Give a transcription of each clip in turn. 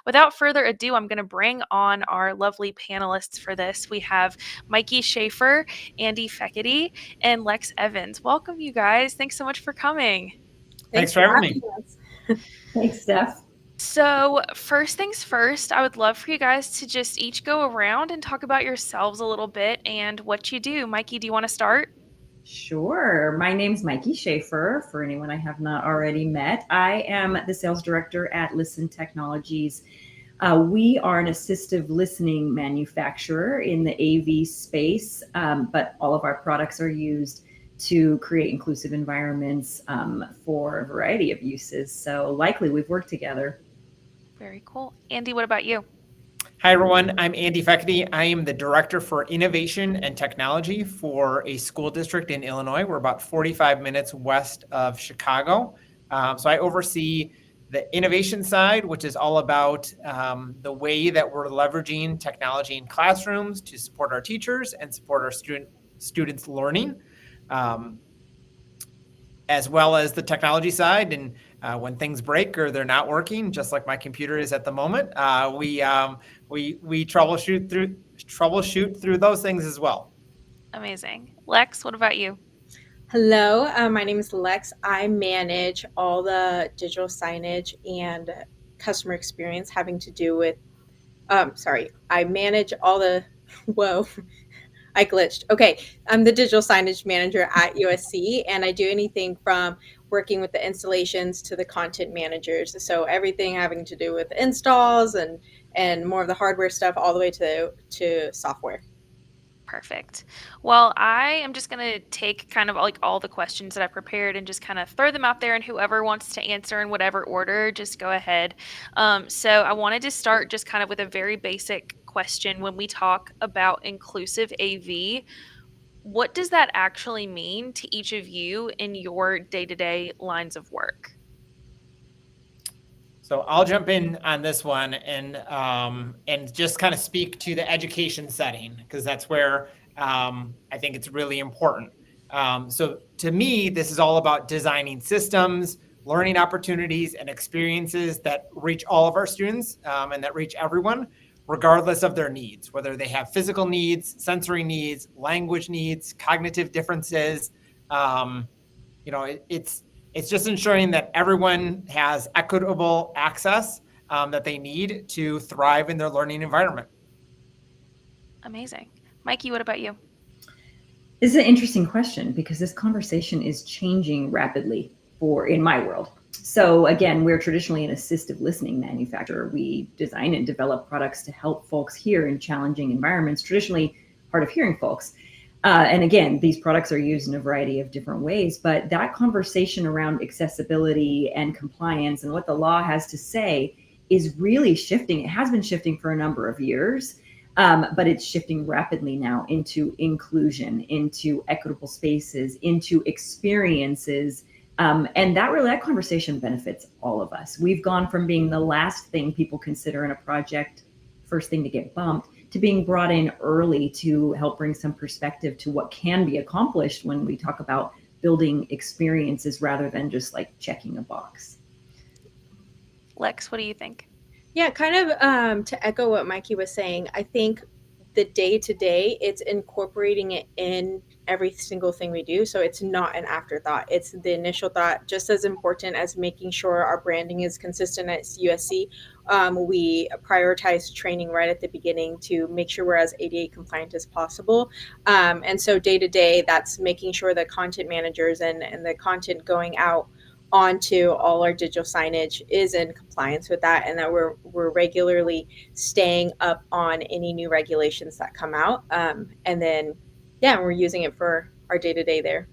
without further ado, I'm going to bring on our lovely panelists for this. We have Mikey Schaefer, Andy Feckety, and Lex Evans. Welcome, you guys. Thanks so much for coming. Thanks Thanks for for having having me. us. Thanks, Steph. So, first things first, I would love for you guys to just each go around and talk about yourselves a little bit and what you do. Mikey, do you want to start? Sure. My name's Mikey Schaefer, for anyone I have not already met. I am the sales director at Listen Technologies. We are an assistive listening manufacturer in the AV space, but all of our products are used to create inclusive environments for a variety of uses. So likely we've worked together. Very cool. Andy, what about you? Hi, everyone. I'm Andy Feckety. I am the Director for Innovation and Technology for a school district in Illinois. We're about 45 minutes west of Chicago. So I oversee the innovation side, which is all about the way that we're leveraging technology in classrooms to support our teachers and support our students' learning. As well as the technology side. And when things break or they're not working, just like my computer is at the moment, we troubleshoot through those things as well. Amazing. Lex, what about you? Hello, my name is Lex. I manage all the digital signage and customer experience having to do with, I manage all the, whoa, I glitched. Okay, I'm the digital signage manager at USC, and I do anything from working with the installations to the content managers. So everything having to do with installs and more of the hardware stuff, all the way to software. Perfect. Well, I am just going to take kind of like all the questions that I prepared and just kind of throw them out there, and whoever wants to answer in whatever order, just go ahead. So I wanted to start just kind of with a very basic question. When we talk about inclusive AV, what does that actually mean to each of you in your day-to-day lines of work? So I'll jump in on this one and just kind of speak to the education setting, because that's where I think it's really important. So to me, this is all about designing systems, learning opportunities, and experiences that reach all of our students and that reach everyone, regardless of their needs, whether they have physical needs, sensory needs, language needs, cognitive differences. It's just ensuring that everyone has equitable access that they need to thrive in their learning environment. Amazing. Mikey, what about you? This is an interesting question because this conversation is changing rapidly in my world. So again, we're traditionally an assistive listening manufacturer. We design and develop products to help folks hear in challenging environments, traditionally hard of hearing folks. And again, these products are used in a variety of different ways, but that conversation around accessibility and compliance and what the law has to say is really shifting. It has been shifting for a number of years, but it's shifting rapidly now into inclusion, into equitable spaces, into experiences. And that conversation benefits all of us. We've gone from being the last thing people consider in a project, first thing to get bumped, to being brought in early to help bring some perspective to what can be accomplished when we talk about building experiences rather than just like checking a box. Lex, what do you think? Yeah, kind of to echo what Mikey was saying, I think the day-to-day, it's incorporating it in every single thing we do. So it's not an afterthought. It's the initial thought, just as important as making sure our branding is consistent at USC. We prioritize training right at the beginning to make sure we're as ADA compliant as possible. And so day-to-day, that's making sure the content managers and the content going out onto all our digital signage is in compliance with that, and that we're regularly staying up on any new regulations that come out. And then, yeah, we're using it for our day-to-day there.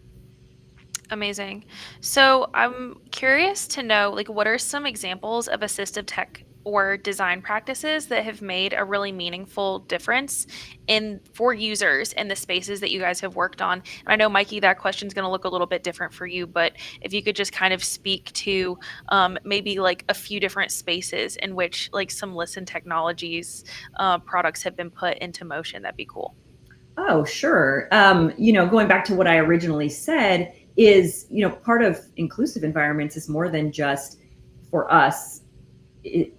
Amazing. So I'm curious to know, like, what are some examples of assistive tech or design practices that have made a really meaningful difference for users in the spaces that you guys have worked on? And I know, Mikey, that question is going to look a little bit different for you, but if you could just kind of speak to maybe like a few different spaces in which like some Listen Technologies products have been put into motion, that'd be cool. Oh, sure. Going back to what I originally said is, part of inclusive environments is more than just for us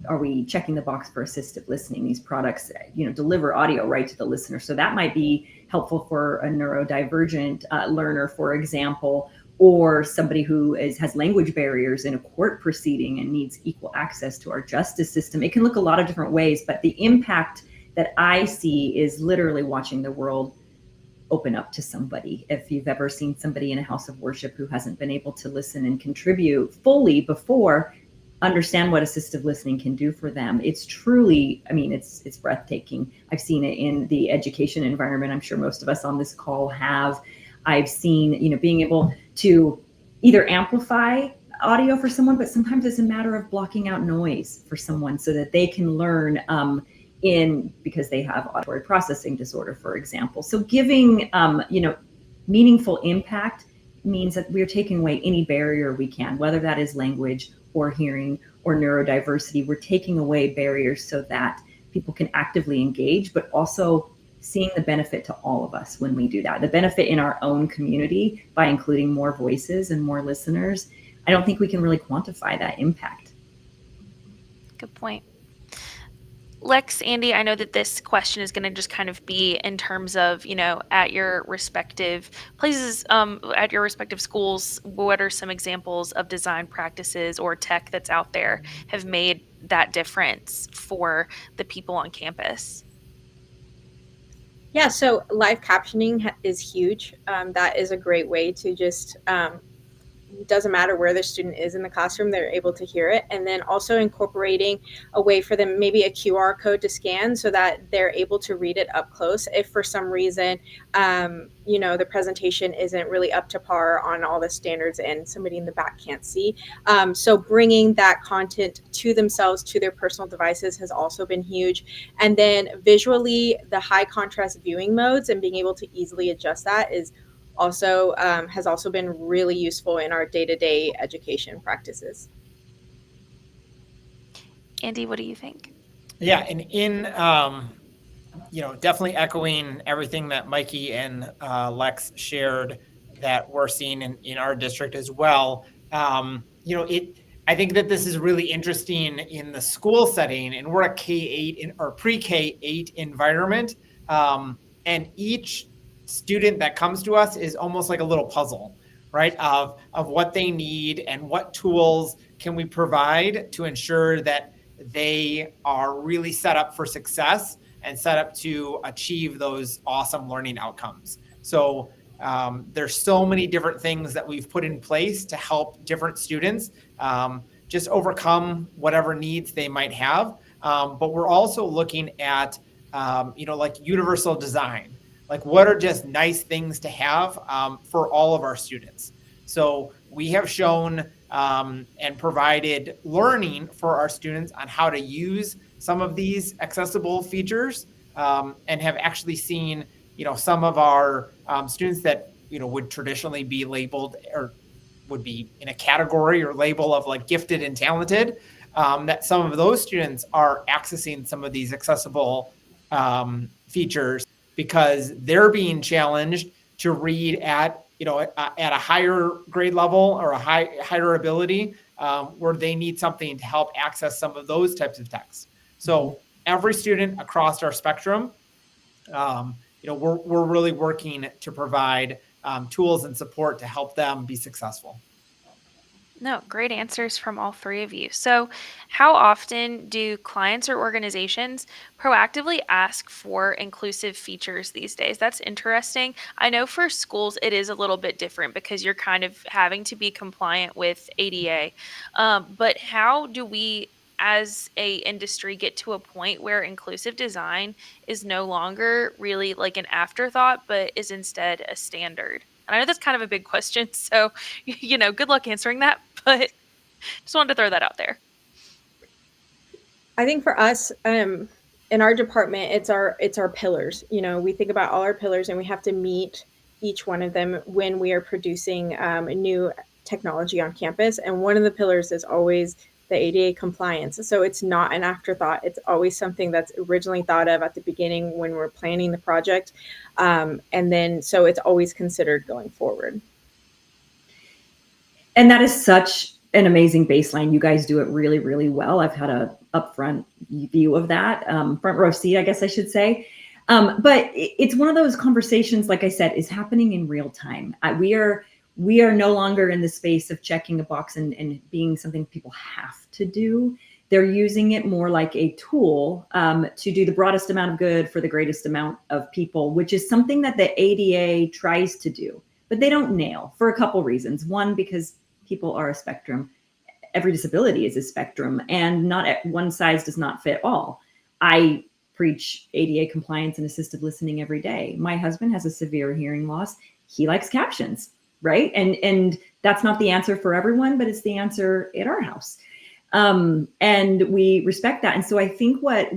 are we checking the box for assistive listening? These products, deliver audio right to the listener. So that might be helpful for a neurodivergent learner, for example, or somebody who has language barriers in a court proceeding and needs equal access to our justice system. It can look a lot of different ways, but the impact that I see is literally watching the world open up to somebody. If you've ever seen somebody in a house of worship who hasn't been able to listen and contribute fully before, understand what assistive listening can do for them, it's truly, it's breathtaking. I've seen it in the education environment. I'm sure most of us on this call have. I've seen, being able to either amplify audio for someone, but sometimes it's a matter of blocking out noise for someone so that they can learn because they have auditory processing disorder, for example. So giving, meaningful impact means that we're taking away any barrier we can, whether that is language or hearing or neurodiversity. We're taking away barriers so that people can actively engage, but also seeing the benefit to all of us when we do that. The benefit in our own community by including more voices and more listeners. I don't think we can really quantify that impact. Good point. Lex, Andy, I know that this question is going to just kind of be in terms of, at your respective places, at your respective schools, what are some examples of design practices or tech that's out there have made that difference for the people on campus? Yeah, so live captioning is huge. That is a great way to just doesn't matter where the student is in the classroom, they're able to hear it. And then also incorporating a way for them, maybe a QR code to scan so that they're able to read it up close. If for some reason, the presentation isn't really up to par on all the standards and somebody in the back can't see. So bringing that content to themselves, to their personal devices has also been huge. And then visually, the high contrast viewing modes and being able to easily adjust that is also has also been really useful in our day-to-day education practices. Andy, what do you think? Yeah, and in definitely echoing everything that Mikey and Lex shared that we're seeing in our district as well. I think that this is really interesting in the school setting, and we're a K-8 or pre-K-8 environment, and each student that comes to us is almost like a little puzzle, right? Of what they need and what tools can we provide to ensure that they are really set up for success and set up to achieve those awesome learning outcomes. So there's so many different things that we've put in place to help different students just overcome whatever needs they might have. But we're also looking at, like universal design. Like, what are just nice things to have for all of our students? So we have shown and provided learning for our students on how to use some of these accessible features, and have actually seen, some of our students that, would traditionally be labeled or would be in a category or label of like gifted and talented, that some of those students are accessing some of these accessible features because they're being challenged to read at a higher grade level or a higher ability, where they need something to help access some of those types of texts. So every student across our spectrum, we're really working to provide tools and support to help them be successful. No, great answers from all three of you. So, how often do clients or organizations proactively ask for inclusive features these days? That's interesting. I know for schools it is a little bit different because you're kind of having to be compliant with ADA. But how do we as a industry get to a point where inclusive design is no longer really like an afterthought, but is instead a standard? And I know that's kind of a big question, so good luck answering that, but just wanted to throw that out there. I think for us, in our department, it's our pillars. We think about all our pillars, and we have to meet each one of them when we are producing new technology on campus. And one of the pillars is always the ADA compliance. So it's not an afterthought. It's always something that's originally thought of at the beginning when we're planning the project. And then, so it's always considered going forward. And that is such an amazing baseline. You guys do it really, really well. I've had a upfront view of that, front row seat, I guess I should say. But it's one of those conversations, like I said, is happening in real time. We are no longer in the space of checking a box and being something people have to do. They're using it more like a tool to do the broadest amount of good for the greatest amount of people, which is something that the ADA tries to do, but they don't nail for a couple reasons. One, because people are a spectrum. Every disability is a spectrum, and not one size does not fit all. I preach ADA compliance and assistive listening every day. My husband has a severe hearing loss. He likes captions, right? And that's not the answer for everyone, but it's the answer at our house. And we respect that. And so I think what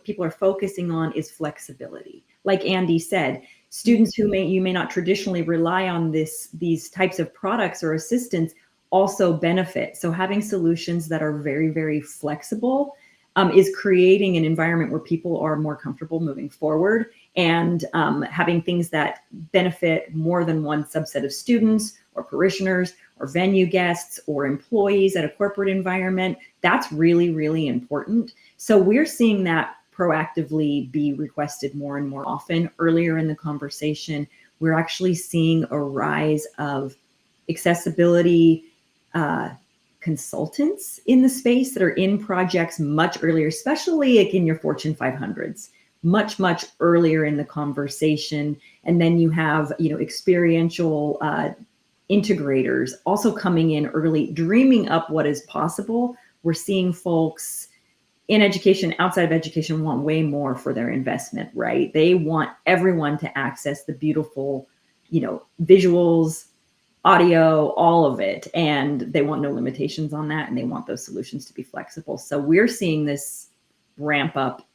people are focusing on is flexibility. Like Andy said, students who you may not traditionally rely on these types of products or assistance also benefit. So having solutions that are very, very flexible is creating an environment where people are more comfortable moving forward, and having things that benefit more than one subset of students or parishioners or venue guests or employees at a corporate environment. That's really, really important. So we're seeing that proactively be requested more and more often. Earlier in the conversation, we're actually seeing a rise of accessibility consultants in the space that are in projects much earlier, especially in your Fortune 500s, much, much earlier in the conversation. And then you have, experiential integrators also coming in early, dreaming up what is possible. We're seeing folks in education, outside of education, want way more for their investment, right? They want everyone to access the beautiful, visuals, audio, all of it. And they want no limitations on that. And they want those solutions to be flexible. So we're seeing this ramp up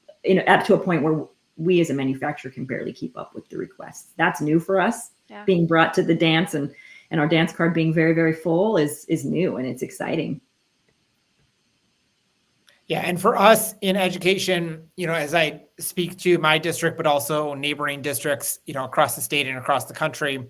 up to a point where we as a manufacturer can barely keep up with the requests. That's new for us. Yeah. Being brought to the dance and our dance card being very, very full is new, and it's exciting. Yeah, and for us in education, as I speak to my district, but also neighboring districts, across the state and across the country,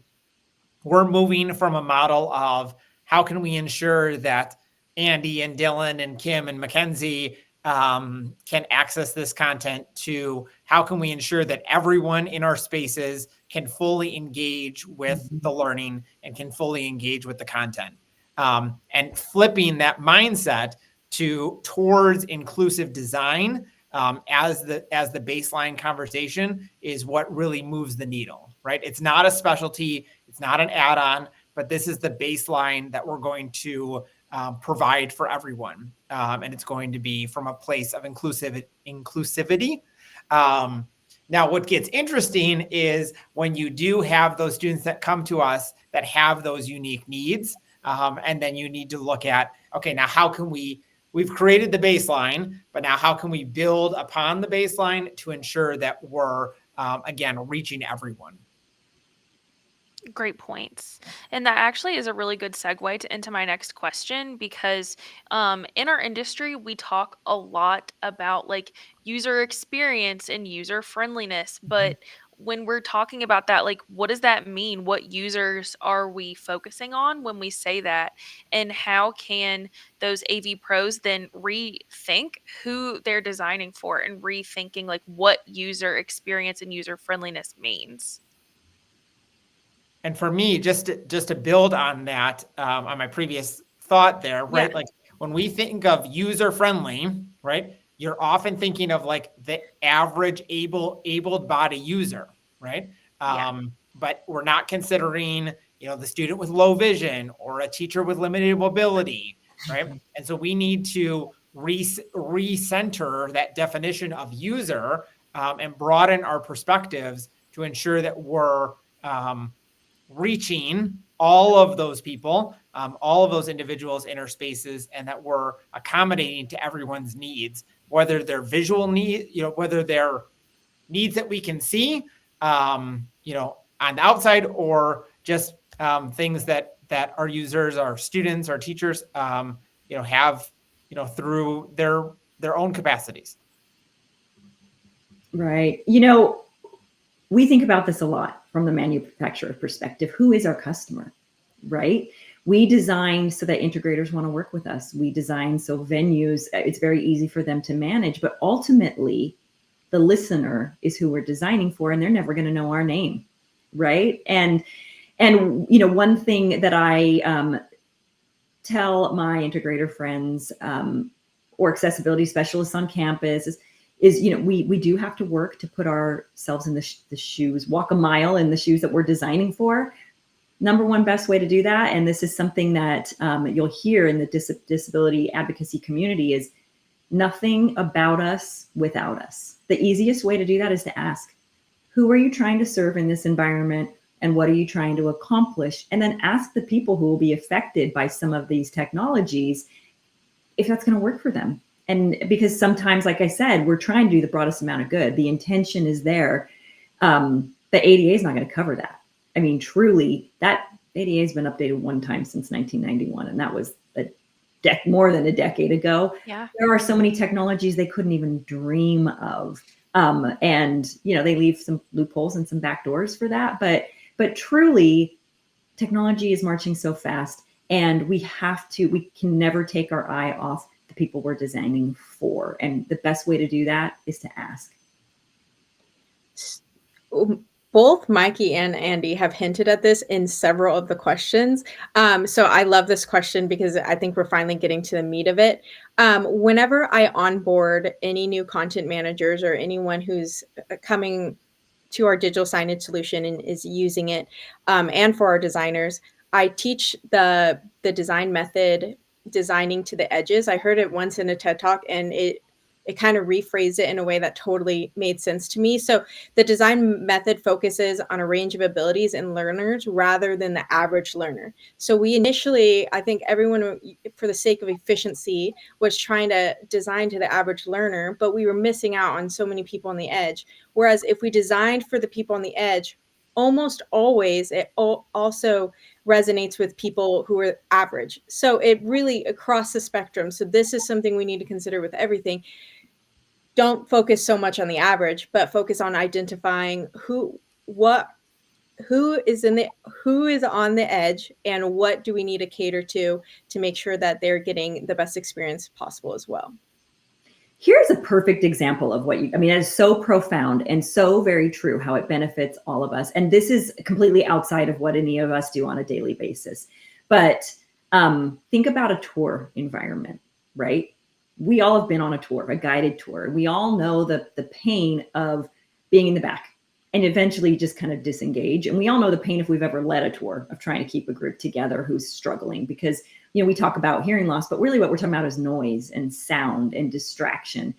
we're moving from a model of how can we ensure that Andy and Dylan and Kim and Mackenzie can access this content, to how can we ensure that everyone in our spaces can fully engage with the learning and can fully engage with the content, and flipping that mindset towards inclusive design as the baseline conversation is what really moves the needle, right? It's not a specialty, it's not an add-on, but this is the baseline that we're going to provide for everyone, and it's going to be from a place of inclusivity. Now, what gets interesting is when you do have those students that come to us that have those unique needs, and then you need to look at, okay, now how can we've created the baseline, but now how can we build upon the baseline to ensure that we're, again, reaching everyone? Great points. And that actually is a really good segue into my next question, because in our industry, we talk a lot about like user experience and user friendliness. But when we're talking about that, like, what does that mean? What users are we focusing on when we say that? And how can those AV pros then rethink who they're designing for and rethinking like what user experience and user friendliness means? And for me, just to build on that, on my previous thought there, right? Yeah. Like when we think of user friendly, right? You're often thinking of like the average abled body user, right? Yeah. But we're not considering, the student with low vision or a teacher with limited mobility, right? And so we need to recenter that definition of user, and broaden our perspectives to ensure that we're reaching all of those people, all of those individuals in our spaces, and that we're accommodating to everyone's needs, whether they're visual need, whether they're needs that we can see, on the outside, or just things that our users, our students, our teachers, have, through their own capacities. Right. We think about this a lot from the manufacturer perspective. Who is our customer? right? We design so that integrators want to work with us. We design so venues, it's very easy for them to manage, but ultimately the listener is who we're designing for, and they're never going to know our name, right? And one thing that I tell my integrator friends or accessibility specialists on campus is we do have to work to put ourselves in the shoes, walk a mile in the shoes that we're designing for. Number one best way to do that, and this is something that you'll hear in the disability advocacy community, is nothing about us without us. The easiest way to do that is to ask, who are you trying to serve in this environment, and what are you trying to accomplish? And then ask the people who will be affected by some of these technologies if that's going to work for them. And because sometimes, like I said, we're trying to do the broadest amount of good. The intention is there. The ADA is not going to cover that. I mean, truly, that ADA has been updated one time since 1991, and that was more than a decade ago. Yeah. There are so many technologies they couldn't even dream of. And they leave some loopholes and some back doors for that. But truly, technology is marching so fast, and we can never take our eye off the people we're designing for. And the best way to do that is to ask. Both Mikey and Andy have hinted at this in several of the questions. So I love this question because I think we're finally getting to the meat of it. Whenever I onboard any new content managers or anyone who's coming to our digital signage solution and is using it, and for our designers, I teach the design method, designing to the edges. I heard it once in a TED Talk, and it kind of rephrased it in a way that totally made sense to me. So the design method focuses on a range of abilities and learners rather than the average learner. So we initially, I think everyone, for the sake of efficiency, was trying to design to the average learner, but we were missing out on so many people on the edge. Whereas if we designed for the people on the edge, almost always it also resonates with people who are average. So it really across the spectrum. So this is something we need to consider with everything. Don't focus so much on the average, but focus on identifying who is on the edge, and what do we need to cater to make sure that they're getting the best experience possible as well. Here's a perfect example of that is so profound and so very true, how it benefits all of us. And this is completely outside of what any of us do on a daily basis. But think about a tour environment, right? We all have been on a tour, a guided tour. We all know the pain of being in the back and eventually just kind of disengage. And we all know the pain, if we've ever led a tour, of trying to keep a group together who's struggling, because we talk about hearing loss, but really what we're talking about is noise and sound and distraction.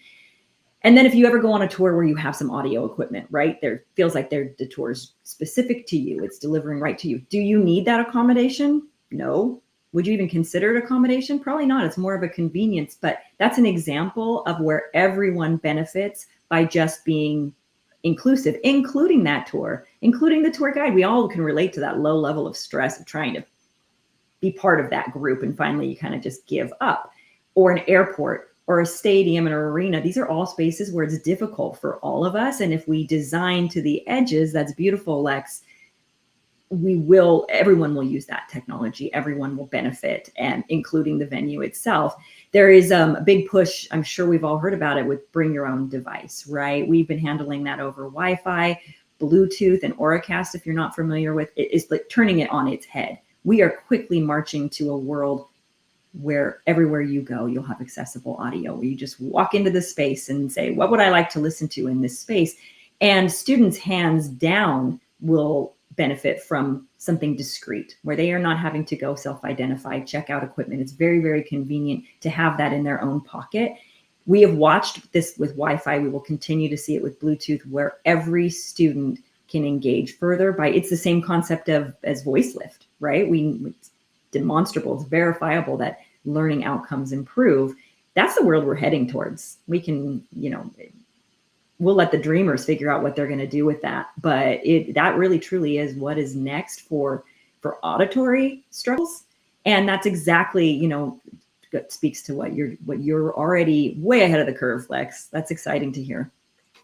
And then if you ever go on a tour where you have some audio equipment, right, there feels like the tour's specific to you. It's delivering right to you. Do you need that accommodation? No. Would you even consider it accommodation? Probably not. It's more of a convenience, but that's an example of where everyone benefits by just being inclusive, including that tour, including the tour guide. We all can relate to that low level of stress of trying to be part of that group, and finally you kind of just give up. Or an airport or a stadium and an arena. These are all spaces where it's difficult for all of us. And if we design to the edges, that's beautiful, Lex, everyone will use that technology. Everyone will benefit, and including the venue itself. There is a big push, I'm sure we've all heard about it, with bring your own device, right? We've been handling that over Wi-Fi, Bluetooth, and Auracast, if you're not familiar with it, is like turning it on its head. We are quickly marching to a world where everywhere you go, you'll have accessible audio, where you just walk into the space and say, what would I like to listen to in this space? And students, hands down, will benefit from something discreet, where they are not having to go self-identify, check out equipment. It's very, very convenient to have that in their own pocket. We have watched this with Wi-Fi. We will continue to see it with Bluetooth, where every student can engage further it's the same concept as voice lift, right? It's demonstrable, it's verifiable that learning outcomes improve. That's the world we're heading towards. We can, we'll let the dreamers figure out what they're going to do with that. But that really truly is what is next for auditory struggles. And that's exactly, speaks to what you're already way ahead of the curve, Lex. That's exciting to hear.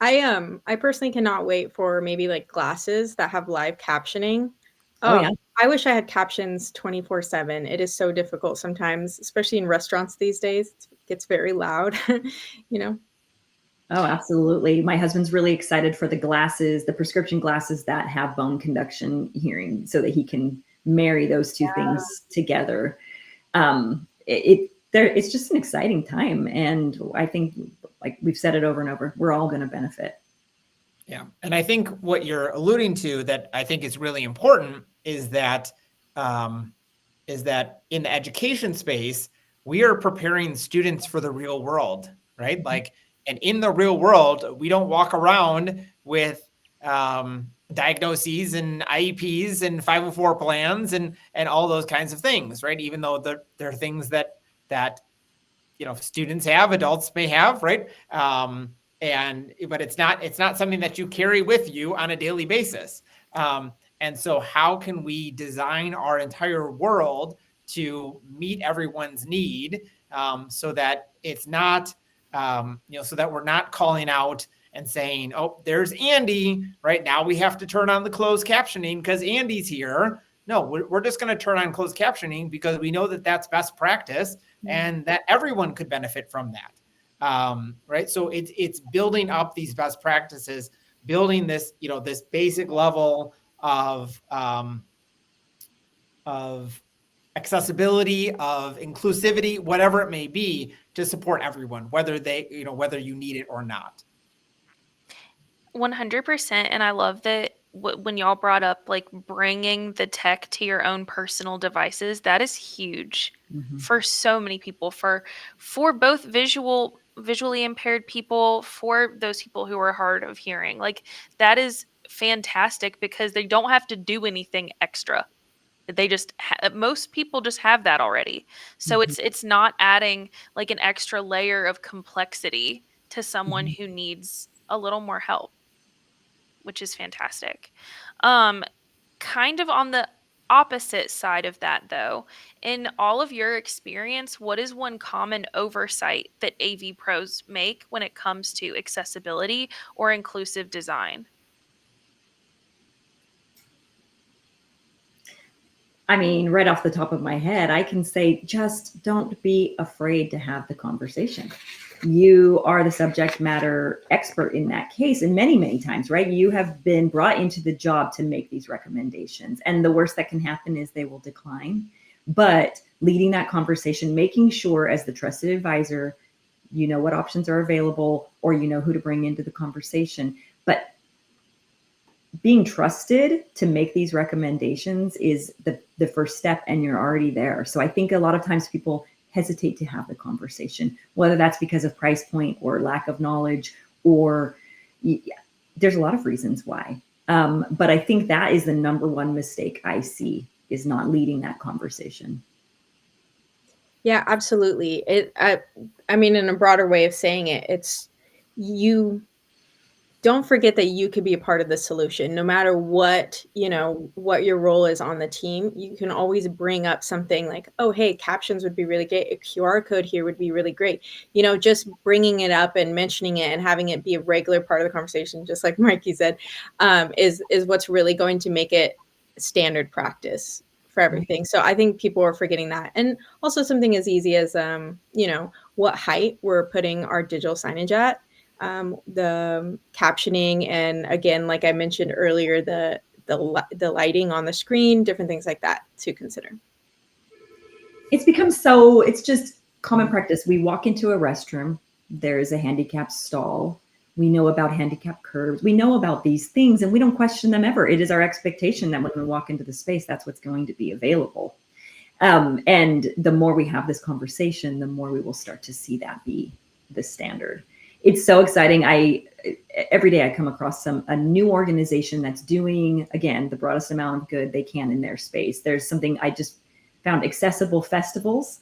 I personally cannot wait for maybe like glasses that have live captioning Oh, yeah. I wish I had captions 24/7. It is so difficult sometimes, especially in restaurants these days. It gets very loud, you know? Oh, absolutely. My husband's really excited for the glasses, the prescription glasses that have bone conduction hearing, so that he can marry those two things together. It's just an exciting time. And I think, like we've said it over and over, we're all going to benefit. Yeah. And I think what you're alluding to that I think is really important is that in the education space, we are preparing students for the real world, right? Like, and in the real world, we don't walk around with diagnoses and IEPs and 504 plans and all those kinds of things, right? Even though there are things that students have, adults may have, right? But it's not something that you carry with you on a daily basis. And so how can we design our entire world to meet everyone's need, so that it's not, so that we're not calling out and saying, oh, there's Andy, right? Now we have to turn on the closed captioning because Andy's here. No, we're just going to turn on closed captioning because we know that that's best practice and that everyone could benefit from that. Right. So it's building up these best practices, building this, this basic level of accessibility, of inclusivity, whatever it may be, to support everyone, whether you need it or not. 100%. And I love that when y'all brought up like bringing the tech to your own personal devices, that is huge for so many people, for both visually impaired people, for those people who are hard of hearing. Like, that is fantastic because they don't have to do anything extra. They just most people just have that already. So it's not adding like an extra layer of complexity to someone who needs a little more help, which is fantastic. Kind of on the opposite side of that, though, in all of your experience, what is one common oversight that AV pros make when it comes to accessibility or inclusive design? I mean, right off the top of my head, I can say just don't be afraid to have the conversation. You are the subject matter expert in that case, and many, many times, right? You have been brought into the job to make these recommendations. And the worst that can happen is they will decline. But leading that conversation, making sure as the trusted advisor, you know what options are available, or you know who to bring into the conversation. But being trusted to make these recommendations is the first step, and you're already there. So I think a lot of times people hesitate to have the conversation, whether that's because of price point or lack of knowledge, or there's a lot of reasons why. But I think that is the number one mistake I see, is not leading that conversation. Yeah, absolutely. I mean, in a broader way of saying it, it's you don't forget that you could be a part of the solution. No matter what, what your role is on the team, you can always bring up something like, oh, hey, captions would be really great. A QR code here would be really great. Just bringing it up and mentioning it and having it be a regular part of the conversation, just like Mikey said, is what's really going to make it standard practice for everything. So I think people are forgetting that. And also something as easy as, what height we're putting our digital signage at. The captioning, and again, like I mentioned earlier, the lighting on the screen, different things like that to consider. It's just common practice. We walk into a restroom, there's a handicap stall. We know about handicap curbs. We know about these things, and we don't question them ever. It is our expectation that when we walk into the space, that's what's going to be available. And the more we have this conversation, the more we will start to see that be the standard. It's so exciting. Every day I come across a new organization that's doing, again, the broadest amount of good they can in their space. There's something I just found, Accessible Festivals,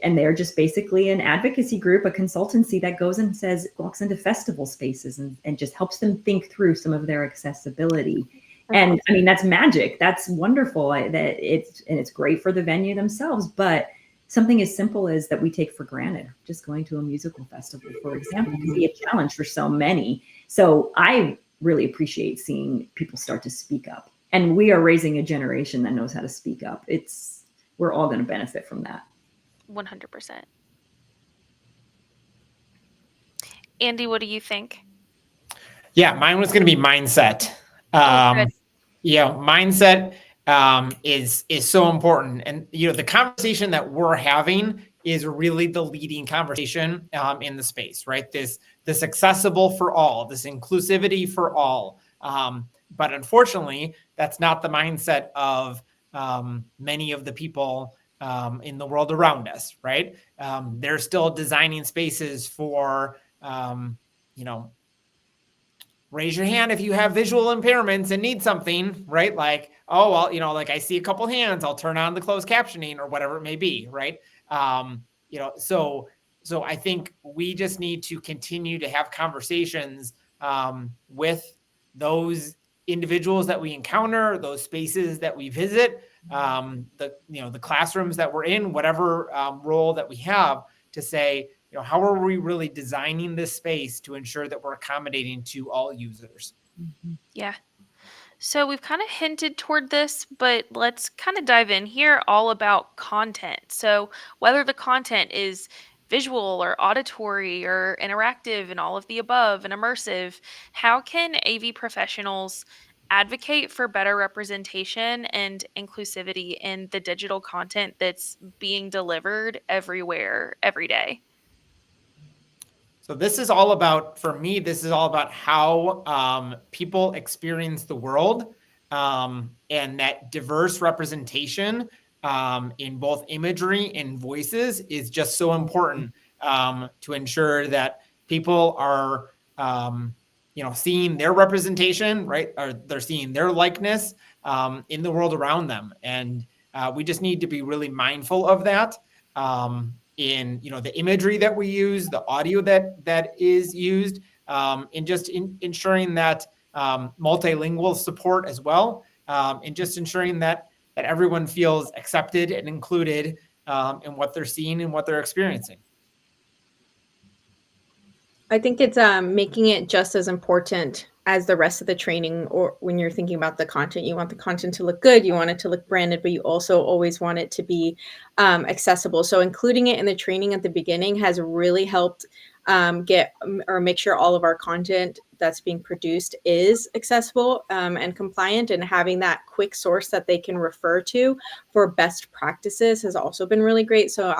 and they're just basically an advocacy group, a consultancy that goes and walks into festival spaces and just helps them think through some of their accessibility. And I mean, that's magic. That's wonderful. It's great for the venue themselves, but something as simple as that we take for granted, just going to a musical festival, for example, can be a challenge for so many. So I really appreciate seeing people start to speak up And we are raising a generation that knows how to speak up. We're all going to benefit from that. 100%. Andy, what do you think? Yeah, mine was going to be mindset. Good. Mindset is so important, and the conversation that we're having is really the leading conversation in the space, right? This accessible for all, this inclusivity for all. But unfortunately, that's not the mindset of many of the people in the world around us, right? They're still designing spaces for raise your hand if you have visual impairments and need something, right? Like, oh, well, like I see a couple hands, I'll turn on the closed captioning or whatever it may be, right? So I think we just need to continue to have conversations with those individuals that we encounter, those spaces that we visit, the classrooms that we're in, whatever role that we have, to say, how are we really designing this space to ensure that we're accommodating to all users? Yeah. So we've kind of hinted toward this, but let's kind of dive in here all about content. So whether the content is visual or auditory or interactive and all of the above and immersive, how can AV professionals advocate for better representation and inclusivity in the digital content that's being delivered everywhere, every day? So this is all about, for me, this is all about how people experience the world, and that diverse representation in both imagery and voices is just so important to ensure that people are, seeing their representation, right? Or they're seeing their likeness in the world around them. And we just need to be really mindful of that. In the imagery that we use, the audio that is used, and just ensuring that multilingual support as well, and just ensuring that everyone feels accepted and included in what they're seeing and what they're experiencing. I think it's making it just as important as the rest of the training. Or when you're thinking about the content, you want the content to look good, you want it to look branded, but you also always want it to be accessible. So including it in the training at the beginning has really helped get or make sure all of our content that's being produced is accessible and compliant, and having that quick source that they can refer to for best practices has also been really great. So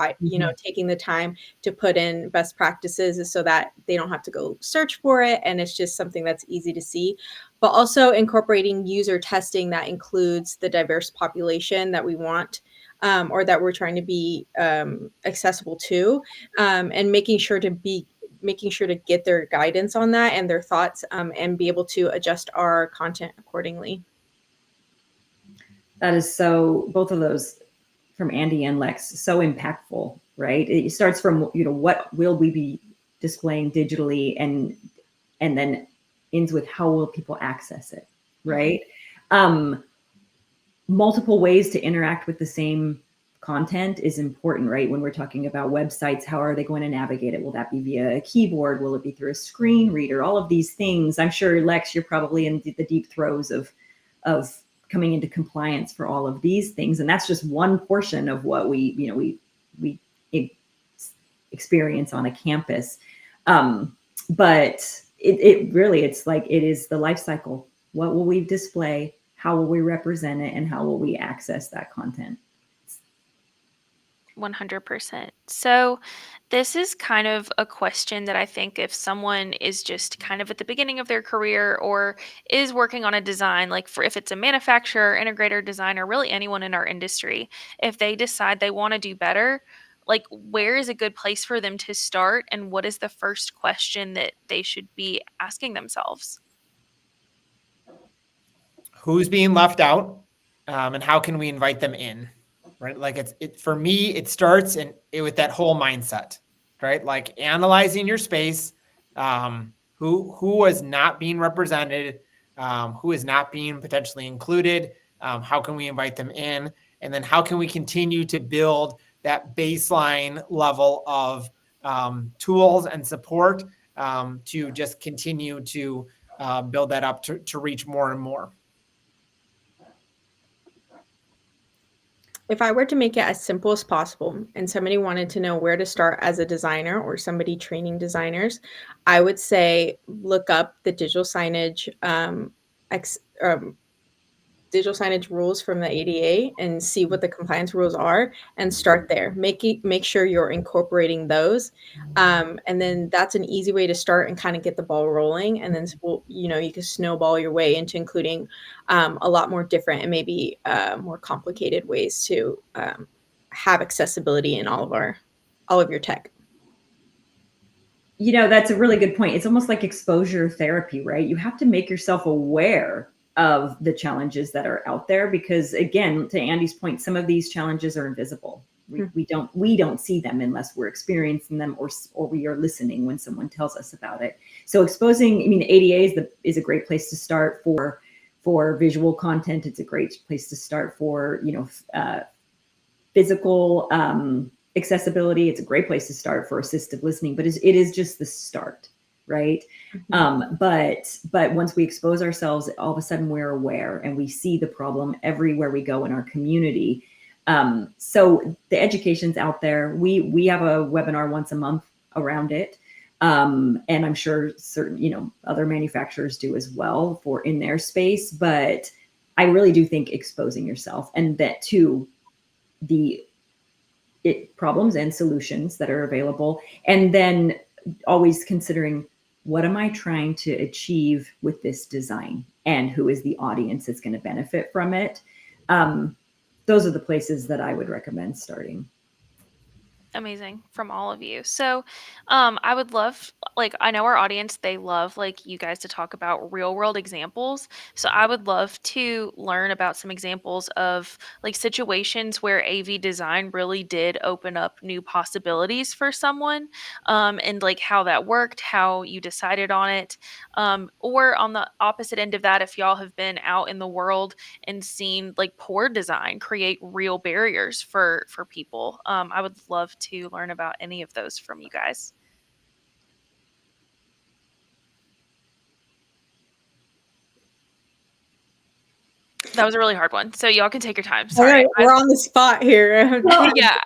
taking the time to put in best practices is so that they don't have to go search for it, and it's just something that's easy to see. But also incorporating user testing that includes the diverse population that we want, or that we're trying to be accessible to, and making sure to get their guidance on that and their thoughts, and be able to adjust our content accordingly. That is so, both of those from Andy and Lex, so impactful, right? It starts from, what will we be displaying digitally, and then ends with how will people access it, right? Multiple ways to interact with the same content is important, right? When we're talking about websites, how are they going to navigate it? Will that be via a keyboard? Will it be through a screen reader? All of these things. I'm sure, Lex, you're probably in the deep throes of coming into compliance for all of these things. And that's just one portion of what we experience on a campus. But it really, it's like, it is the life cycle. What will we display? How will we represent it? And how will we access that content? 100%. So, this is kind of a question that I think if someone is just kind of at the beginning of their career or is working on a design, like if it's a manufacturer, integrator, designer, really anyone in our industry, if they decide they want to do better, like where is a good place for them to start, and what is the first question that they should be asking themselves? Who's being left out, and how can we invite them in? Right? Like for me, it starts with that whole mindset, right? Like analyzing your space, who is not being represented, who is not being potentially included, how can we invite them in? And then how can we continue to build that baseline level of tools and support to just continue to build that up to reach more and more. If I were to make it as simple as possible and somebody wanted to know where to start as a designer or somebody training designers, I would say look up the ex, digital signage rules from the ADA and see what the compliance rules are and start there. Make sure you're incorporating those. And then that's an easy way to start and kind of get the ball rolling. And then, you can snowball your way into including a lot more different and maybe more complicated ways to have accessibility in all of your tech. That's a really good point. It's almost like exposure therapy, right? You have to make yourself aware of the challenges that are out there because, again, to Andy's point, some of these challenges are invisible. We don't see them unless we're experiencing them or we are listening when someone tells us about it. So exposing, ADA is a great place to start for visual content. It's a great place to start for physical accessibility. It's a great place to start for assistive listening, but it is just the start, right? Mm-hmm. But once we expose ourselves, all of a sudden we're aware and we see the problem everywhere we go in our community. So the education's out there. We have a webinar once a month around it. And I'm sure certain, other manufacturers do as well for in their space, but I really do think exposing yourself and that too, the problems and solutions that are available. And then always considering what am I trying to achieve with this design and who is the audience that's going to benefit from it. Those are the places that I would recommend starting. Amazing from all of you. So, I would love, I know our audience, they love, you guys to talk about real world examples. So, I would love to learn about some examples of, situations where AV design really did open up new possibilities for someone, and, how that worked, how you decided on it. Or on the opposite end of that, if y'all have been out in the world and seen, poor design create real barriers for people. I would love to learn about any of those from you guys. That was a really hard one, so y'all can take your time. All Sorry. right, we're on the spot here. Yeah.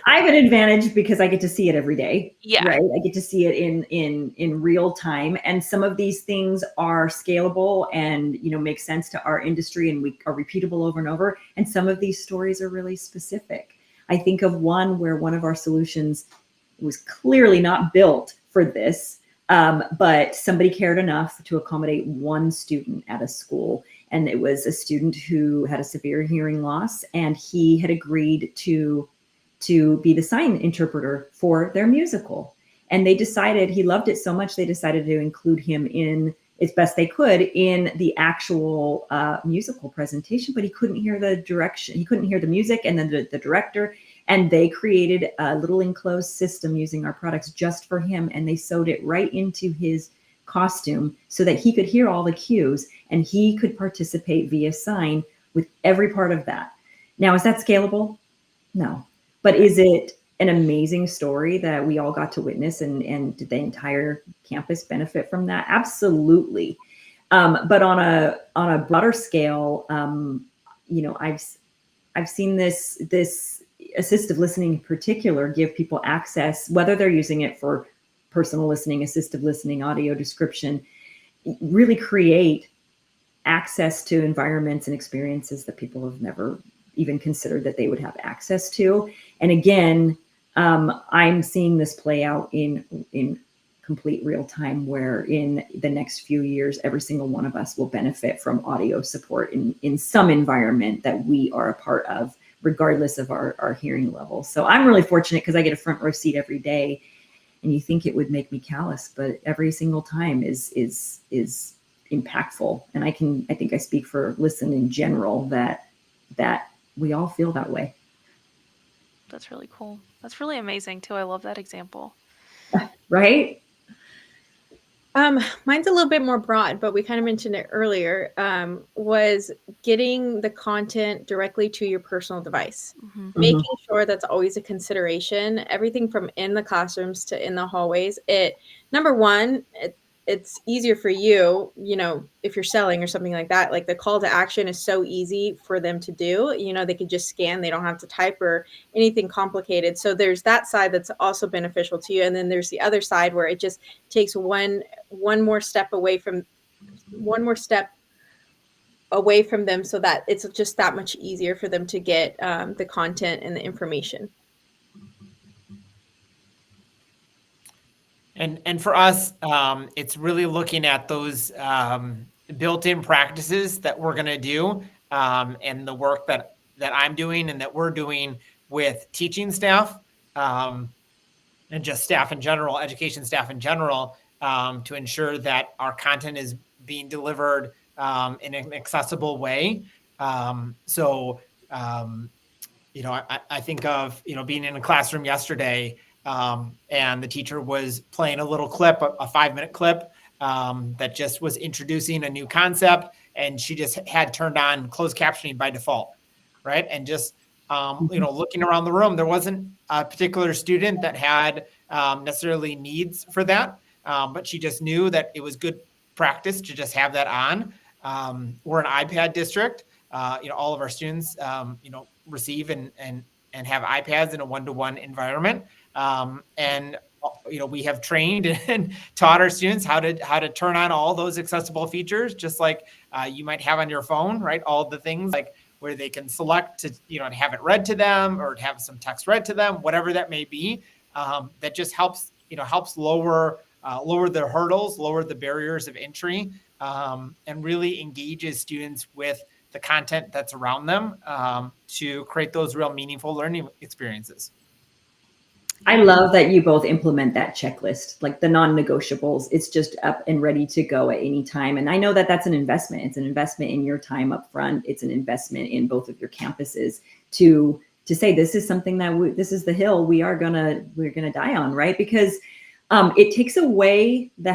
I have an advantage because I get to see it every day. Yeah. Right. I get to see it in real time. And some of these things are scalable and, make sense to our industry and we are repeatable over and over. And some of these stories are really specific. I think of one where one of our solutions was clearly not built for this, but somebody cared enough to accommodate one student at a school. And it was a student who had a severe hearing loss, and he had agreed to be the sign interpreter for their musical. And they decided, he loved it so much, they decided to include him in, as best they could, in the actual musical presentation, but he couldn't hear the direction. He couldn't hear the music and then the director. And they created a little enclosed system using our products just for him. And they sewed it right into his costume so that he could hear all the cues and he could participate via sign with every part of that. Now, is that scalable? No. But is it an amazing story that we all got to witness and did the entire campus benefit from that? Absolutely. But on a broader scale, I've seen this assistive listening in particular give people access, whether they're using it for personal listening, assistive listening, audio description, really create access to environments and experiences that people have never even considered that they would have access to. And again, I'm seeing this play out in complete real time, where in the next few years, every single one of us will benefit from audio support in some environment that we are a part of, regardless of our hearing level. So I'm really fortunate because I get a front row seat every day. And you think it would make me callous, but every single time is impactful. And I think I speak for Listen in general that we all feel that way. That's really cool. That's really amazing too. I love that example. Right? Mine's a little bit more broad, but we kind of mentioned it earlier, was getting the content directly to your personal device. Mm-hmm. Making sure that's always a consideration. Everything from in the classrooms to in the hallways. Number one, it's easier for you, if you're selling or something like that, like the call to action is so easy for them to do. They can just scan, they don't have to type or anything complicated. So there's that side that's also beneficial to you. And then there's the other side where it just takes one more step away from them, so that it's just that much easier for them to get the content and the information. And for us, it's really looking at those built-in practices that we're going to do, and the work that I'm doing and that we're doing with teaching staff, and just staff in general, education staff in general, to ensure that our content is being delivered in an accessible way. So, I think of, being in a classroom yesterday, and the teacher was playing a little clip, a 5-minute clip, that just was introducing a new concept, and she just had turned on closed captioning by default, right? And just, looking around the room, there wasn't a particular student that had necessarily needs for that, but she just knew that it was good practice to just have that on. We're an iPad district. All of our students, receive and have iPads in a one-to-one environment. And we have trained and taught our students how to turn on all those accessible features, just like you might have on your phone, right? All the things like where they can select to, to have it read to them or to have some text read to them, whatever that may be. That just helps lower the hurdles, lower the barriers of entry, and really engages students with the content that's around them, to create those real meaningful learning experiences. I love that you both implement that checklist, like the non-negotiables. It's just up and ready to go at any time. And I know that that's an investment. It's an investment in your time up front. It's an investment in both of your campuses to say, this is something that this is the hill we're gonna die on, right? Because it takes away the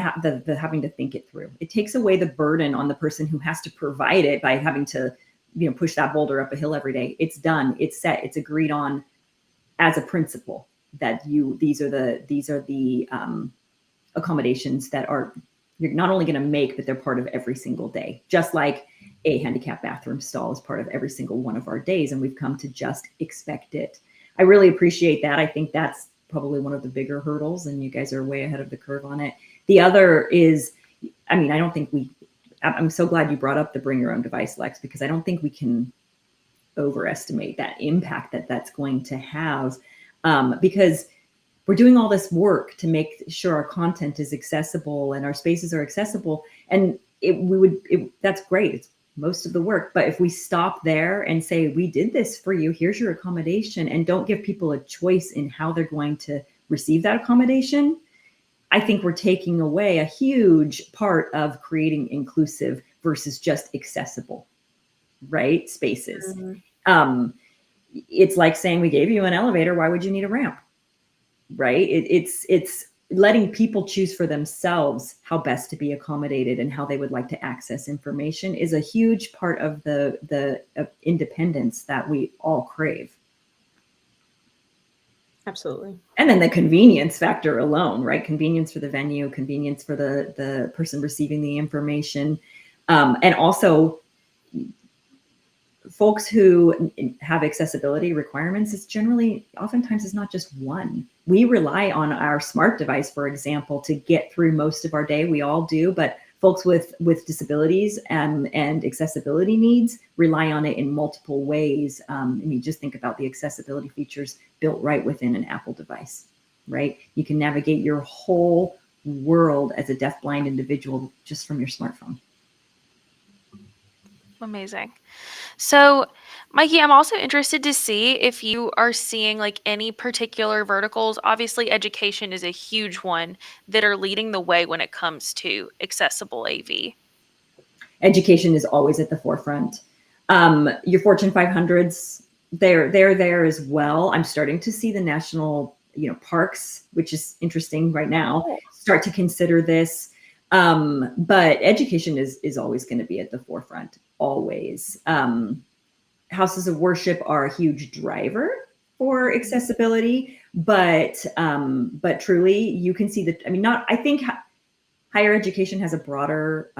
having to think it through. It takes away the burden on the person who has to provide it by having to, push that boulder up a hill every day. It's done. It's set. It's agreed on as a principle that these are the accommodations that you're not only going to make, but they're part of every single day. Just like a handicap bathroom stall is part of every single one of our days, and we've come to just expect it. I really appreciate that. I think that's probably one of the bigger hurdles, and you guys are way ahead of the curve on it. The other is, I'm so glad you brought up the bring your own device, Lex, because I don't think we can overestimate that impact that that's going to have, because we're doing all this work to make sure our content is accessible and our spaces are accessible. And that's great. It's most of the work. But if we stop there and say, we did this for you, here's your accommodation, and don't give people a choice in how they're going to receive that accommodation, I think we're taking away a huge part of creating inclusive versus just accessible, right? Spaces. Mm-hmm. It's like saying, we gave you an elevator, why would you need a ramp? Right? It's letting people choose for themselves how best to be accommodated and how they would like to access information is a huge part of the independence that we all crave. Absolutely. And then the convenience factor alone, right? Convenience for the venue, convenience for the person receiving the information. And also folks who have accessibility requirements, oftentimes it's not just one. We rely on our smart device, for example, to get through most of our day. We all do, but folks with disabilities and accessibility needs rely on it in multiple ways. Just think about the accessibility features built right within an Apple device, right? You can navigate your whole world as a deafblind individual just from your smartphone. Amazing. So, Mikey, I'm also interested to see if you are seeing like any particular verticals. Obviously, education is a huge one that are leading the way when it comes to accessible AV. Education is always at the forefront. Your Fortune 500s, they're there as well. I'm starting to see the national, parks, which is interesting right now, start to consider this. But education is always going to be at the forefront, always. Houses of worship are a huge driver for accessibility, but truly you can see that. I think higher education has a broader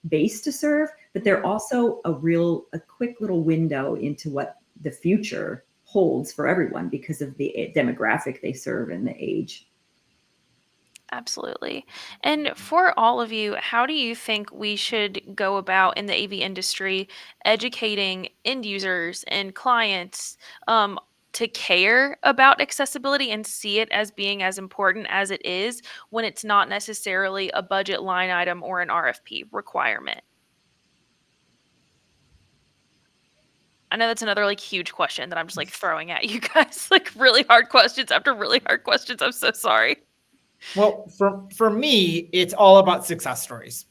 base to serve, but they're also a quick little window into what the future holds for everyone because of the demographic they serve and the age. Absolutely. And for all of you, how do you think we should go about in the AV industry educating end users and clients to care about accessibility and see it as being as important as it is when it's not necessarily a budget line item or an RFP requirement? I know that's another like huge question that I'm just like throwing at you guys, like really hard questions after really hard questions. I'm so sorry. Well, for me, it's all about success stories,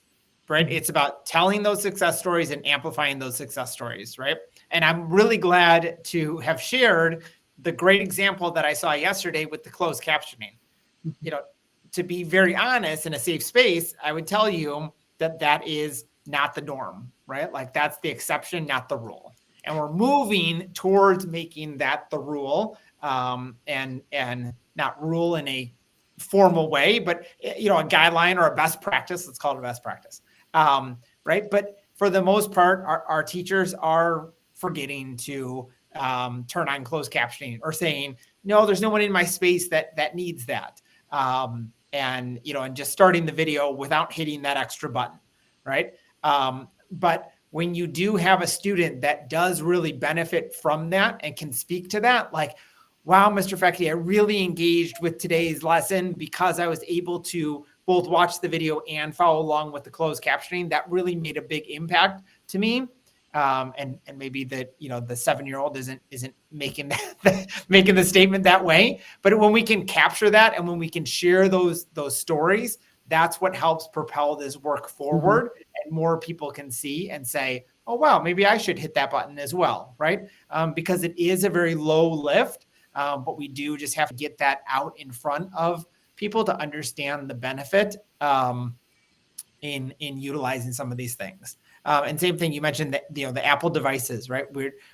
right? It's about telling those success stories and amplifying those success stories, right? And I'm really glad to have shared the great example that I saw yesterday with the closed captioning. You know, to be very honest, in a safe space, I would tell you that that is not the norm, right? Like that's the exception, not the rule. And we're moving towards making that the rule, and not rule in a formal way, but a guideline or a best practice. Let's call it a best practice, right? But for the most part, our teachers are forgetting to turn on closed captioning or saying, no, there's no one in my space that needs that. And just starting the video without hitting that extra button, right? But when you do have a student that does really benefit from that and can speak to that, like, wow, Mr. Fechte, I really engaged with today's lesson because I was able to both watch the video and follow along with the closed captioning. That really made a big impact to me. And maybe that the 7-year-old isn't making making the statement that way, but when we can capture that and when we can share those stories, that's what helps propel this work forward, and more people can see and say, oh wow, maybe I should hit that button as well, right? Because it is a very low lift, but we do just have to get that out in front of people to understand the benefit in utilizing some of these things. And same thing, you mentioned that the Apple devices, right?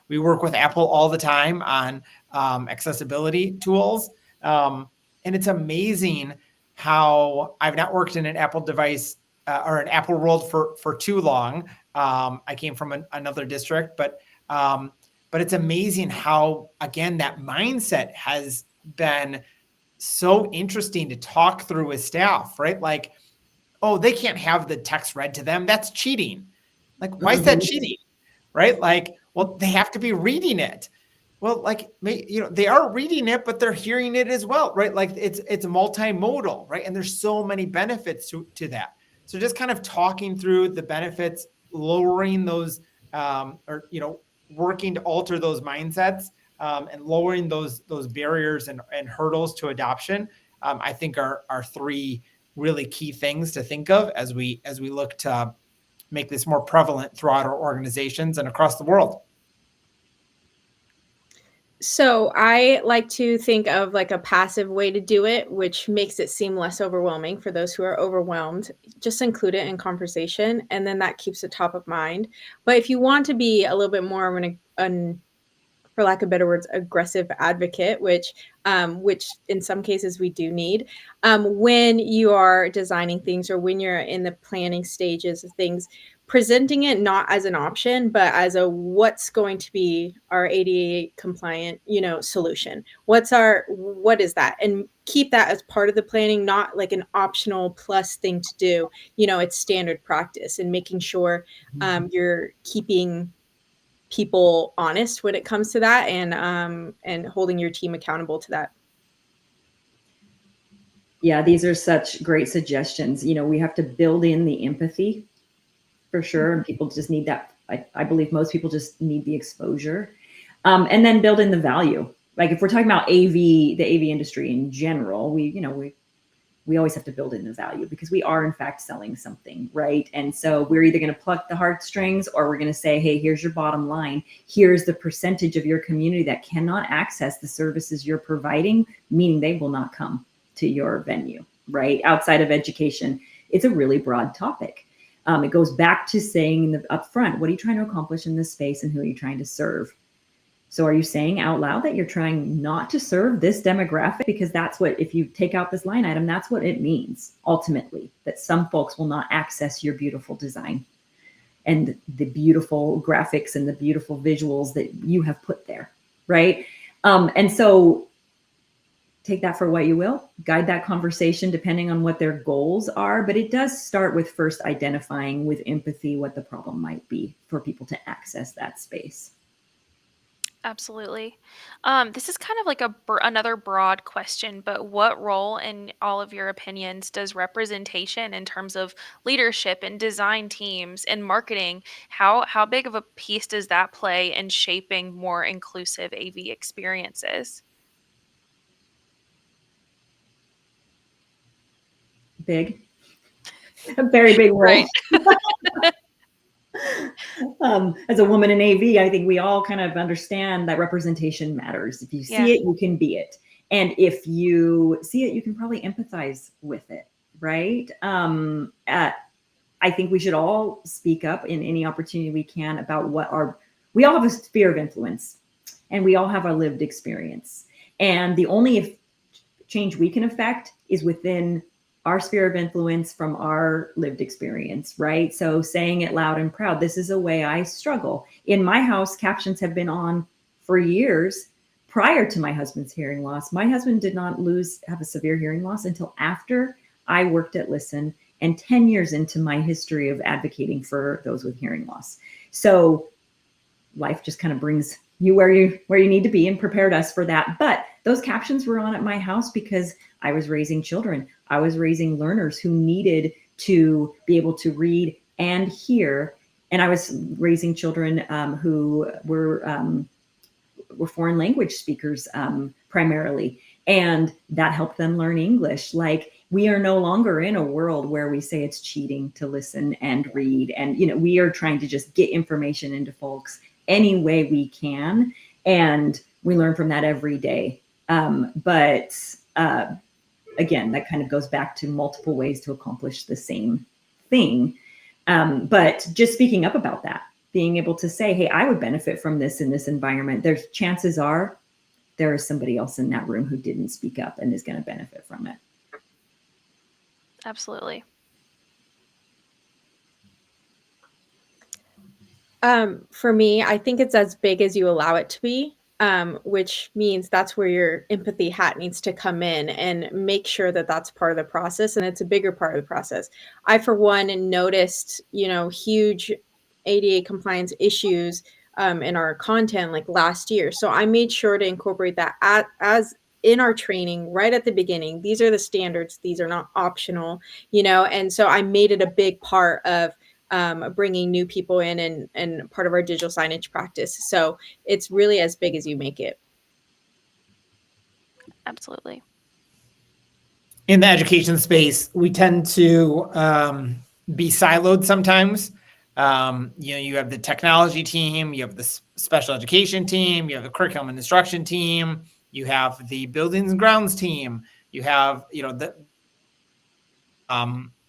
We work with Apple all the time on accessibility tools, and it's amazing how I've not worked in an Apple device or an Apple world for too long. I came from another district, but it's amazing how, again, that mindset has been so interesting to talk through with staff, right? Like, oh, they can't have the text read to them. That's cheating. Like, why is that cheating? Right? Like, well, they have to be reading it. Well, like, they are reading it, but they're hearing it as well, right? Like it's multimodal, right? And there's so many benefits to that. So just kind of talking through the benefits, lowering those, working to alter those mindsets, and lowering those barriers and hurdles to adoption, I think are three really key things to think of as we look to make this more prevalent throughout our organizations and across the world. So I like to think of like a passive way to do it, which makes it seem less overwhelming for those who are overwhelmed. Just include it in conversation, and then that keeps it top of mind. But if you want to be a little bit more of an for lack of better words, aggressive advocate, which in some cases we do need, when you are designing things or when you're in the planning stages of things, presenting it not as an option, but as what's going to be our ADA compliant, solution. What is that? And keep that as part of the planning, not like an optional plus thing to do. It's standard practice, and making sure you're keeping people honest when it comes to that, and holding your team accountable to that. Yeah, these are such great suggestions. We have to build in the empathy for sure. And people just need that. I believe most people just need the exposure, and then build in the value. Like if we're talking about the AV industry in general, we always have to build in the value because we are in fact selling something, right? And so we're either going to pluck the heartstrings, or we're going to say, hey, here's your bottom line. Here's the percentage of your community that cannot access the services you're providing, meaning they will not come to your venue, right? Outside of education, it's a really broad topic. It goes back to saying up front, what are you trying to accomplish in this space and who are you trying to serve? So are you saying out loud that you're trying not to serve this demographic? Because that's what, if you take out this line item, that's what it means ultimately, that some folks will not access your beautiful design and the beautiful graphics and the beautiful visuals that you have put there, right? And so take that for what you will, guide that conversation depending on what their goals are. But it does start with first identifying with empathy what the problem might be for people to access that space. Absolutely. This is kind of like another broad question, but what role, in all of your opinions, does representation in terms of leadership and design teams and marketing, how big of a piece does that play in shaping more inclusive AV experiences? Big, a very big role. Right. As a woman in AV, I think we all kind of understand that representation matters. If you see it, you can be it. And if you see it, you can probably empathize with it, right? I think we should all speak up in any opportunity we can about we all have a sphere of influence and we all have our lived experience. And the only change we can affect is within our sphere of influence from our lived experience, right? So saying it loud and proud, this is a way I struggle. In my house, captions have been on for years prior to my husband's hearing loss. My husband did not have a severe hearing loss until after I worked at Listen and 10 years into my history of advocating for those with hearing loss. So life just kind of brings you where you need to be and prepared us for that. But those captions were on at my house because I was raising children. I was raising learners who needed to be able to read and hear. And I was raising children who were foreign language speakers primarily. And that helped them learn English. Like, we are no longer in a world where we say it's cheating to listen and read. And, we are trying to just get information into folks any way we can. And we learn from that every day. But again, that kind of goes back to multiple ways to accomplish the same thing. But just speaking up about that, being able to say, hey, I would benefit from this in this environment. There's chances are there is somebody else in that room who didn't speak up and is going to benefit from it. Absolutely. For me, I think it's as big as you allow it to be, which means that's where your empathy hat needs to come in and make sure that that's part of the process. And it's a bigger part of the process. I, for one, noticed, huge ADA compliance issues in our content like last year. So I made sure to incorporate that as in our training right at the beginning. These are the standards. These are not optional, and so I made it a big part of bringing new people in and part of our digital signage practice. So it's really as big as you make it. Absolutely. In the education space, we tend to be siloed sometimes. You have the technology team, you have the special education team, you have the curriculum and instruction team, you have the buildings and grounds team, you have,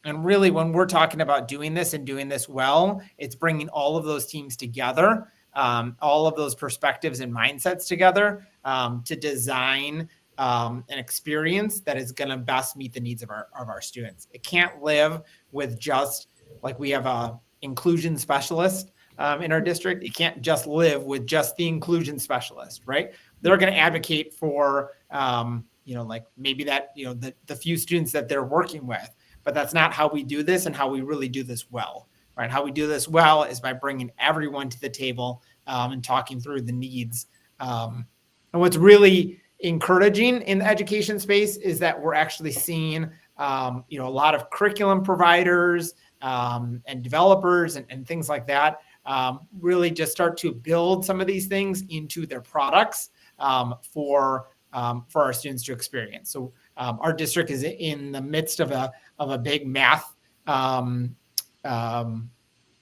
and really, when we're talking about doing this and doing this well, it's bringing all of those teams together, all of those perspectives and mindsets together to design an experience that is going to best meet the needs of our students. It can't live with just, like, we have a inclusion specialist in our district. It can't just live with just the inclusion specialist, right? They're going to advocate for, like maybe that, the few students that they're working with. But that's not how we do this and how we really do this well, right? How we do this well is by bringing everyone to the table and talking through the needs. And what's really encouraging in the education space is that we're actually seeing, a lot of curriculum providers and developers and things like that really just start to build some of these things into their products for our students to experience. So our district is in the midst of a big math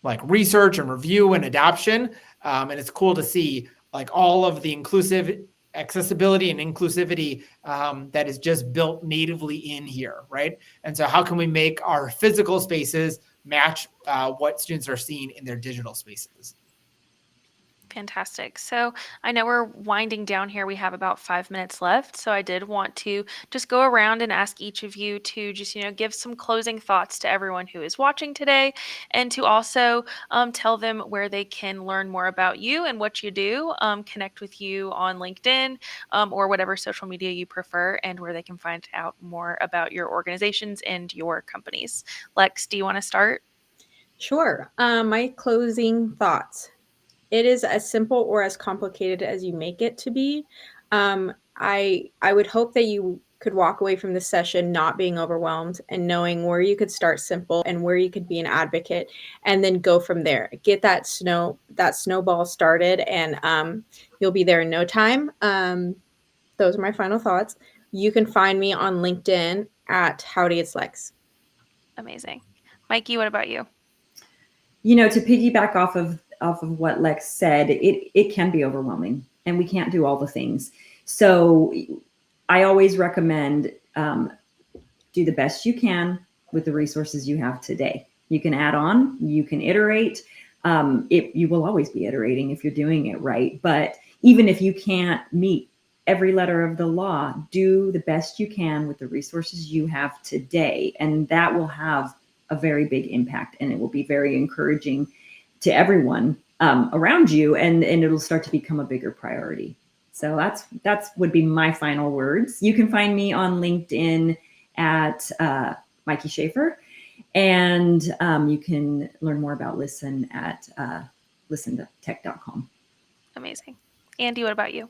like research and review and adoption. And it's cool to see like all of the inclusive accessibility and inclusivity that is just built natively in here, right? And so how can we make our physical spaces match what students are seeing in their digital spaces? Fantastic. So I know we're winding down here. We have about 5 minutes left. So I did want to just go around and ask each of you to just, give some closing thoughts to everyone who is watching today, and to also tell them where they can learn more about you and what you do, connect with you on LinkedIn, or whatever social media you prefer, and where they can find out more about your organizations and your companies. Lex, do you want to start? Sure. My closing thoughts. It is as simple or as complicated as you make it to be. I would hope that you could walk away from this session not being overwhelmed and knowing where you could start simple and where you could be an advocate, and then go from there. Get that snowball started, and you'll be there in no time. Those are my final thoughts. You can find me on LinkedIn at Howdy It's Lex. Amazing. Mikey, what about you? To piggyback off of what Lex said, it can be overwhelming, and we can't do all the things. So I always recommend do the best you can with the resources you have today. You can add on, you can iterate. You will always be iterating if you're doing it right. But even if you can't meet every letter of the law, do the best you can with the resources you have today, and that will have a very big impact, and it will be very encouraging to everyone around you, and it'll start to become a bigger priority. So that's would be my final words. You can find me on LinkedIn at Mikey Schaefer, and you can learn more about Listen at listentech.com. Amazing. Andy, what about you?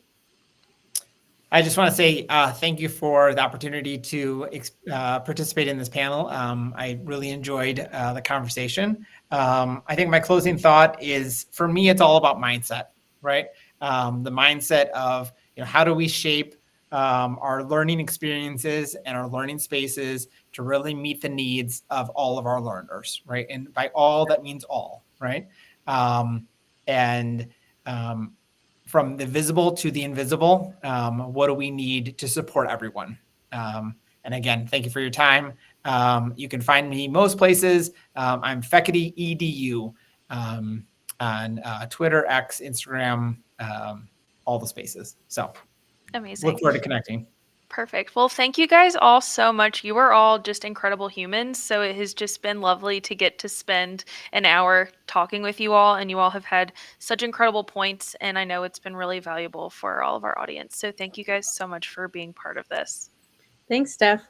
I just want to say thank you for the opportunity to participate in this panel. I really enjoyed the conversation. I think my closing thought is, for me, it's all about mindset, right? The mindset of, how do we shape our learning experiences and our learning spaces to really meet the needs of all of our learners, right? And by all, that means all, right? And from the visible to the invisible, what do we need to support everyone? And again, thank you for your time. You can find me most places. I'm Fekete EDU on Twitter, X, Instagram, all the spaces. So Amazing. look forward to connecting. Perfect. Well, thank you guys all so much. You are all just incredible humans. So it has just been lovely to get to spend an hour talking with you all. And you all have had such incredible points. And I know it's been really valuable for all of our audience. So thank you guys so much for being part of this. Thanks, Steph.